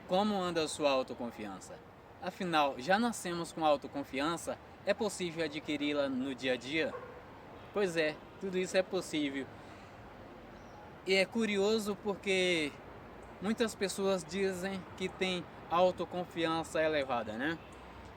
Como anda a sua autoconfiança? Afinal, já nascemos com autoconfiança? É possível adquiri-la no dia a dia? Pois é, tudo isso é possível. E é curioso porque muitas pessoas dizem que têm autoconfiança elevada, né?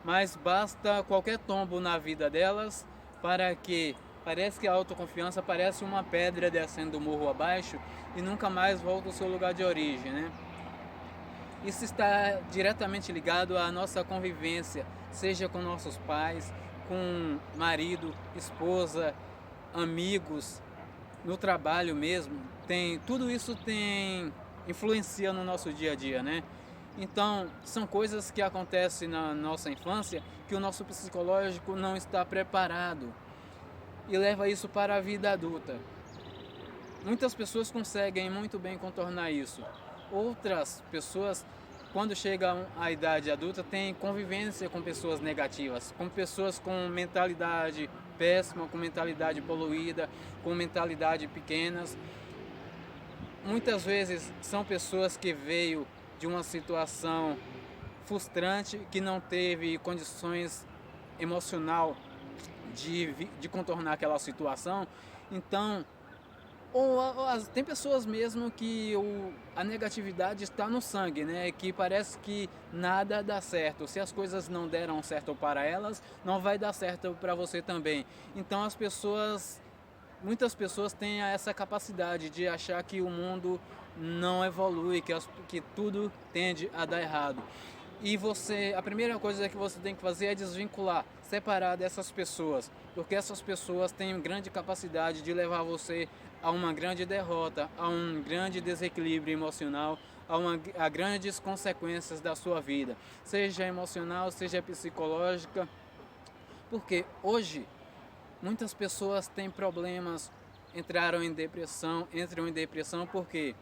Mas basta qualquer tombo na vida delas para que parece que a autoconfiança parece uma pedra descendo o morro abaixo e nunca mais volta ao seu lugar de origem, né? Isso está diretamente ligado à nossa convivência, seja com nossos pais, com marido, esposa, amigos, no trabalho mesmo. Tudo isso tem influencia no nosso dia a dia, né? Então, são coisas que acontecem na nossa infância que o nosso psicológico não está preparado e leva isso para a vida adulta. Muitas pessoas conseguem muito bem contornar isso. Outras pessoas, quando chegam à idade adulta, têm convivência com pessoas negativas, com pessoas com mentalidade péssima, com mentalidade poluída, com mentalidade pequenas. Muitas vezes são pessoas que veio de uma situação frustrante, que não teve condições emocional de contornar aquela situação. Então, tem pessoas mesmo que a negatividade está no sangue, né? Que parece que nada dá certo. Se as coisas não deram certo para elas, não vai dar certo para você também. Então muitas pessoas têm essa capacidade de achar que o mundo não evolui, que tudo tende a dar errado. E a primeira coisa que você tem que fazer é desvincular, separar dessas pessoas, porque essas pessoas têm grande capacidade de levar você a uma grande derrota, a um grande desequilíbrio emocional, a grandes consequências da sua vida, seja emocional, seja psicológica, porque hoje muitas pessoas têm problemas, entram em depressão porque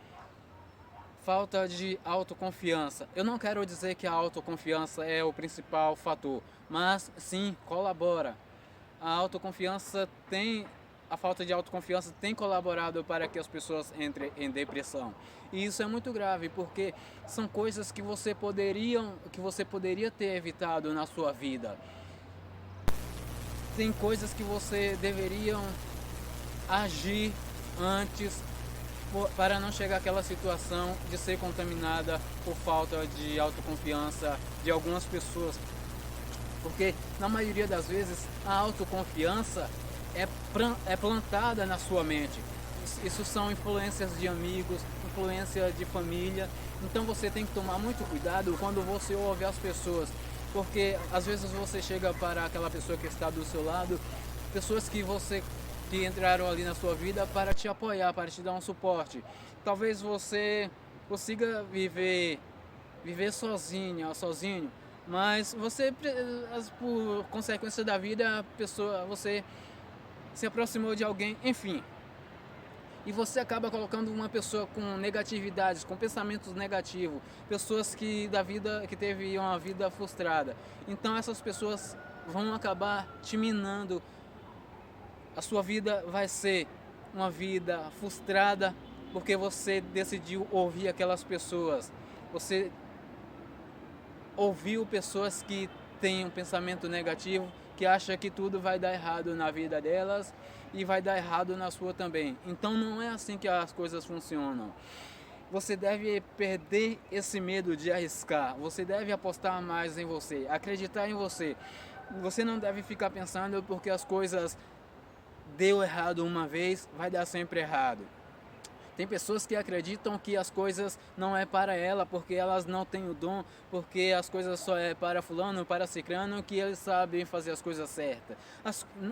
falta de autoconfiança. Eu não quero dizer que a autoconfiança é o principal fator, mas sim colabora. A autoconfiança tem a falta de autoconfiança tem colaborado para que as pessoas entrem em depressão. E isso é muito grave, porque são coisas que você poderia ter evitado na sua vida. Tem coisas que você deveria agir antes para não chegar àquela situação de ser contaminada por falta de autoconfiança de algumas pessoas. Porque na maioria das vezes a autoconfiança é plantada na sua mente. Isso são influências de amigos, influência de família. Então você tem que tomar muito cuidado quando você ouve as pessoas, porque às vezes você chega para aquela pessoa que está do seu lado, pessoas que entraram ali na sua vida para te apoiar, para te dar um suporte. Talvez você consiga viver sozinho, mas por consequência da vida, você se aproximou de alguém, enfim. E você acaba colocando uma pessoa com negatividades, com pensamentos negativos, pessoas que teve uma vida frustrada. Então essas pessoas vão acabar te minando. A sua vida vai ser uma vida frustrada porque você decidiu ouvir aquelas pessoas. Você ouviu pessoas que têm um pensamento negativo, que acha que tudo vai dar errado na vida delas e vai dar errado na sua também. Então não é assim que as coisas funcionam. Você deve perder esse medo de arriscar. Você deve apostar mais em você, acreditar em você. Você não deve ficar pensando porque as coisas deu errado uma vez, vai dar sempre errado. Tem pessoas que acreditam que as coisas não é para ela, porque elas não têm o dom, porque as coisas só é para fulano, para cicrano, que eles sabem fazer as coisas certas.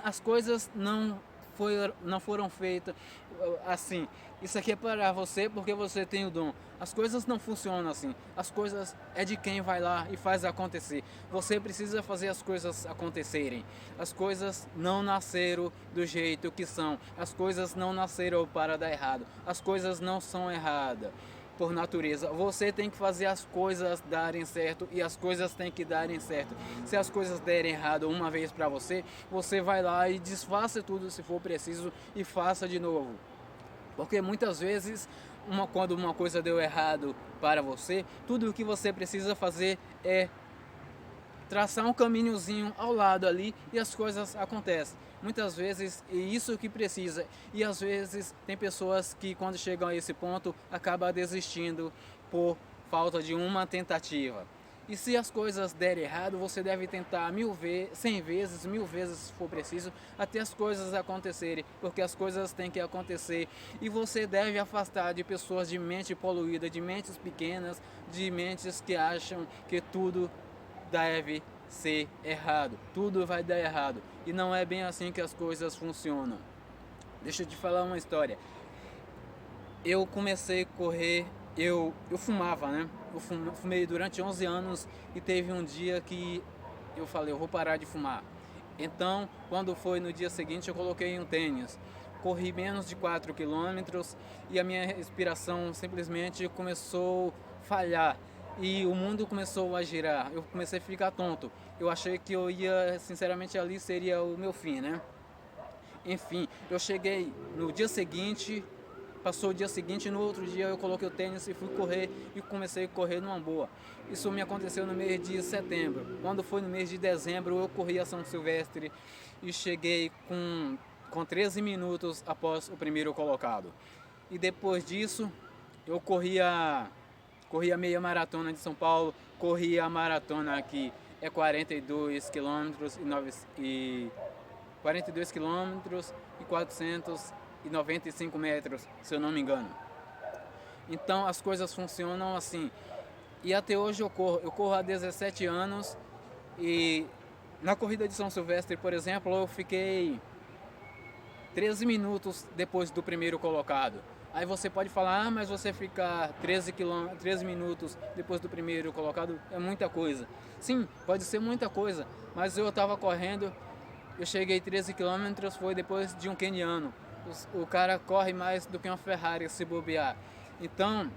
As coisas não foram feitas assim. Isso aqui é para você porque você tem o dom. As coisas não funcionam assim. As coisas é de quem vai lá e faz acontecer. Você precisa fazer as coisas acontecerem. As coisas não nasceram do jeito que são. As coisas não nasceram para dar errado. As coisas não são erradas por natureza. Você tem que fazer as coisas darem certo e as coisas têm que darem certo. Se as coisas derem errado uma vez para você, você vai lá e desfaça tudo se for preciso e faça de novo. Porque muitas vezes quando uma coisa deu errado para você, tudo o que você precisa fazer é traçar um caminhozinho ao lado ali e as coisas acontecem. Muitas vezes é isso que precisa. E às vezes tem pessoas que quando chegam a esse ponto acabam desistindo por falta de uma tentativa. E se as coisas derem errado, você deve tentar 100 vezes, 1000 vezes se for preciso, até as coisas acontecerem, porque as coisas têm que acontecer. E você deve afastar de pessoas de mente poluída, de mentes pequenas, de mentes que acham que tudo deve ser errado, tudo vai dar errado. E não é bem assim que as coisas funcionam. Deixa eu te falar uma história. Eu comecei a correr, eu fumava, né? Eu fumei durante 11 anos e teve um dia que eu falei, eu vou parar de fumar. Então, quando foi no dia seguinte, eu coloquei um tênis. Corri menos de 4 quilômetros e a minha respiração simplesmente começou a falhar. E o mundo começou a girar, eu comecei a ficar tonto. Eu achei que eu ia, sinceramente, ali seria o meu fim, né? Enfim, eu cheguei no dia seguinte, passou o dia seguinte, no outro dia eu coloquei o tênis e fui correr e comecei a correr numa boa. Isso me aconteceu no mês de setembro. Quando foi no mês de dezembro, eu corri a São Silvestre e cheguei com 13 minutos após o primeiro colocado. E depois disso, eu corri a meia maratona de São Paulo, corri a maratona aqui, é 42 quilômetros e 42 quilômetros e 495 metros, se eu não me engano. Então as coisas funcionam assim. E até hoje eu corro há 17 anos e na corrida de São Silvestre, por exemplo, eu fiquei 13 minutos depois do primeiro colocado. Aí você pode falar, mas você ficar 13 minutos depois do primeiro colocado é muita coisa. Sim, pode ser muita coisa, mas eu estava correndo, eu cheguei 13 quilômetros, foi depois de um queniano. O cara corre mais do que uma Ferrari se bobear. Então,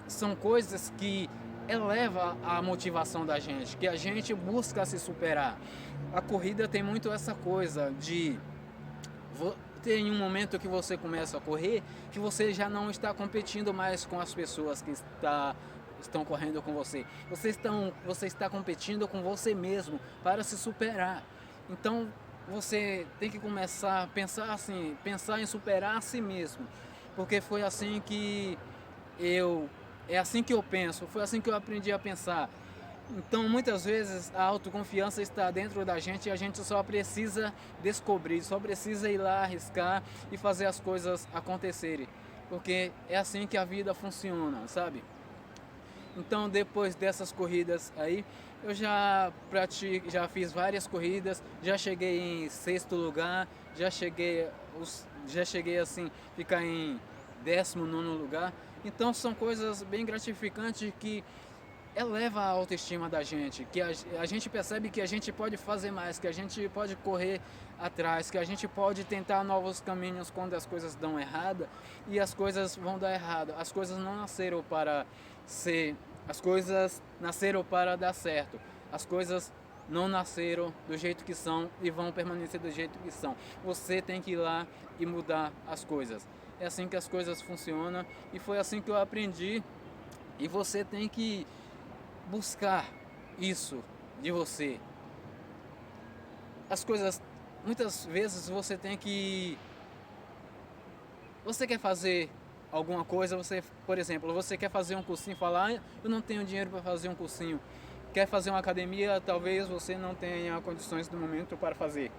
são coisas que elevam a motivação da gente, que a gente busca se superar. A corrida tem muito essa coisa de... Tem um momento que você começa a correr que você já não está competindo mais com as pessoas que estão correndo com você. Você está competindo com você mesmo para se superar. Então você tem que começar a pensar assim, pensar em superar a si mesmo, porque foi assim que é assim que eu penso, foi assim que eu aprendi a pensar. Então, muitas vezes a autoconfiança está dentro da gente e a gente só precisa descobrir, só precisa ir lá arriscar e fazer as coisas acontecerem, porque é assim que a vida funciona, sabe? Então, depois dessas corridas aí, eu já fiz várias corridas, já cheguei em sexto lugar, já cheguei assim, ficar em 19º lugar. Então, são coisas bem gratificantes que eleva a autoestima da gente, que a gente percebe que a gente pode fazer mais, que a gente pode correr atrás, que a gente pode tentar novos caminhos quando as coisas dão errado e as coisas vão dar errado. As coisas não nasceram para ser, as coisas nasceram para dar certo. As coisas não nasceram do jeito que são e vão permanecer do jeito que são. Você tem que ir lá e mudar as coisas. É assim que as coisas funcionam e foi assim que eu aprendi. E você tem que buscar isso de você. As coisas, muitas vezes você tem que... Você quer fazer alguma coisa, por exemplo, você quer fazer um cursinho, falar, eu não tenho dinheiro para fazer um cursinho. Quer fazer uma academia, talvez você não tenha condições no momento para fazer.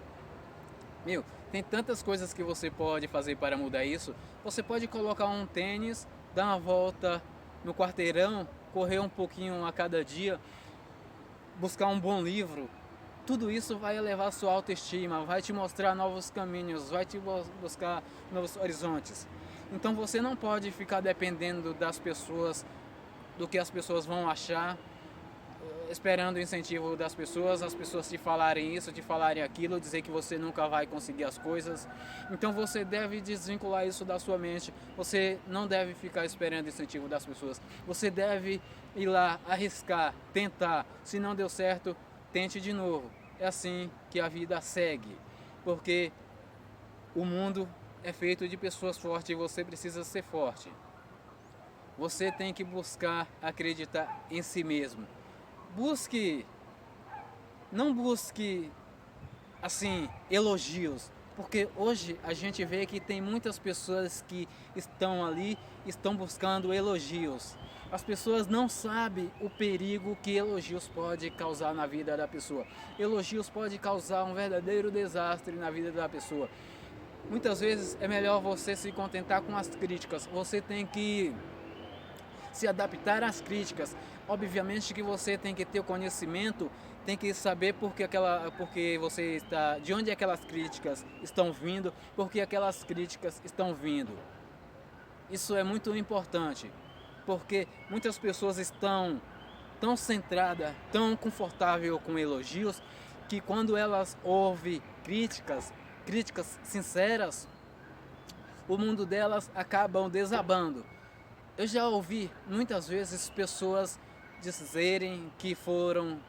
Tem tantas coisas que você pode fazer para mudar isso. Você pode colocar um tênis, dar uma volta no quarteirão, correr um pouquinho a cada dia, buscar um bom livro. Tudo isso vai elevar sua autoestima, vai te mostrar novos caminhos, vai te buscar novos horizontes. Então você não pode ficar dependendo das pessoas, do que as pessoas vão achar, esperando o incentivo das pessoas, as pessoas te falarem isso, te falarem aquilo, dizer que você nunca vai conseguir as coisas. Então você deve desvincular isso da sua mente. Você não deve ficar esperando o incentivo das pessoas. Você deve ir lá, arriscar, tentar. Se não deu certo, tente de novo. É assim que a vida segue. Porque o mundo é feito de pessoas fortes e você precisa ser forte. Você tem que buscar acreditar em si mesmo. Busque, não busque assim elogios, porque hoje a gente vê que tem muitas pessoas que estão ali, estão buscando elogios. As pessoas não sabem o perigo que elogios pode causar na vida da pessoa. Elogios pode causar um verdadeiro desastre na vida da pessoa. Muitas vezes é melhor você se contentar com as críticas. Você tem que se adaptar às críticas. Obviamente que você tem que ter o conhecimento, tem que saber porque você está, de onde aquelas críticas estão vindo, porque aquelas críticas estão vindo. Isso é muito importante, porque muitas pessoas estão tão centradas, tão confortáveis com elogios, que quando elas ouvem críticas sinceras, o mundo delas acabam desabando. Eu já ouvi muitas vezes pessoas dizerem que foram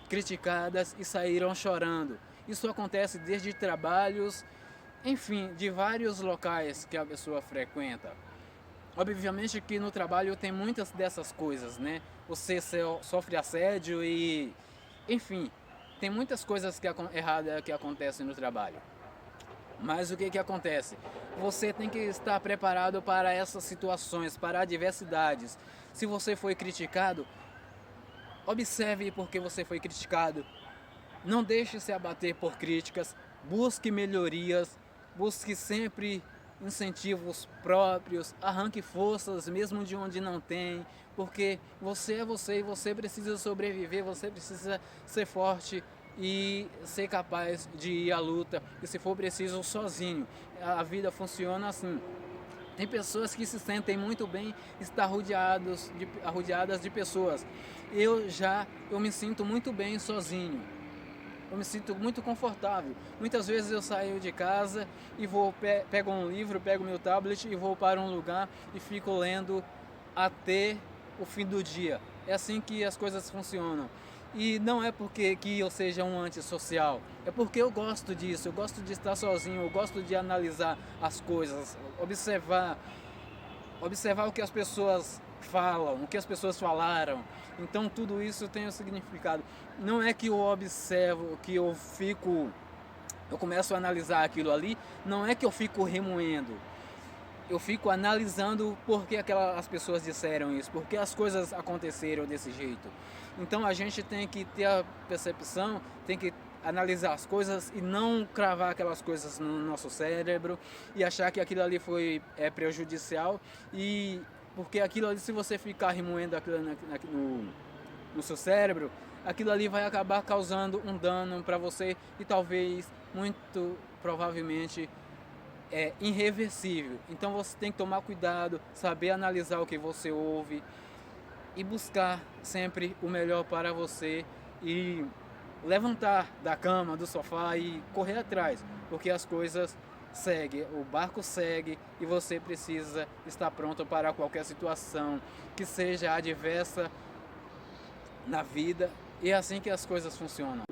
criticadas e saíram chorando. Isso acontece desde trabalhos, enfim, de vários locais que a pessoa frequenta. Obviamente que no trabalho tem muitas dessas coisas, né? Você sofre assédio e, enfim, tem muitas coisas erradas que acontecem no trabalho. Mas o que acontece? Você tem que estar preparado para essas situações, para adversidades. Se você foi criticado, observe por que você foi criticado. Não deixe se abater por críticas, busque melhorias, busque sempre incentivos próprios, arranque forças mesmo de onde não tem, porque você é você e você precisa sobreviver, você precisa ser forte e ser capaz de ir à luta, e se for preciso sozinho. A vida funciona assim. Tem pessoas que se sentem muito bem estar rodeadas de pessoas. Eu me sinto muito bem sozinho. Eu me sinto muito confortável. Muitas vezes eu saio de casa e pego um livro, pego meu tablet e vou para um lugar e fico lendo até o fim do dia. É assim que as coisas funcionam. E não é porque que eu seja um antissocial, é porque eu gosto disso, eu gosto de estar sozinho, eu gosto de analisar as coisas, observar o que as pessoas falam, o que as pessoas falaram. Então tudo isso tem um significado. Não é que eu observo, que eu começo a analisar aquilo ali, não é que eu fico remoendo. Eu fico analisando por que as pessoas disseram isso, por que as coisas aconteceram desse jeito. Então a gente tem que ter a percepção, tem que analisar as coisas e não cravar aquelas coisas no nosso cérebro e achar que aquilo ali prejudicial, e porque aquilo ali, se você ficar remoendo aquilo no seu cérebro, aquilo ali vai acabar causando um dano para você e talvez, muito provavelmente, é irreversível. Então você tem que tomar cuidado, saber analisar o que você ouve e buscar sempre o melhor para você e levantar da cama, do sofá e correr atrás, porque as coisas seguem, o barco segue e você precisa estar pronto para qualquer situação que seja adversa na vida, e é assim que as coisas funcionam.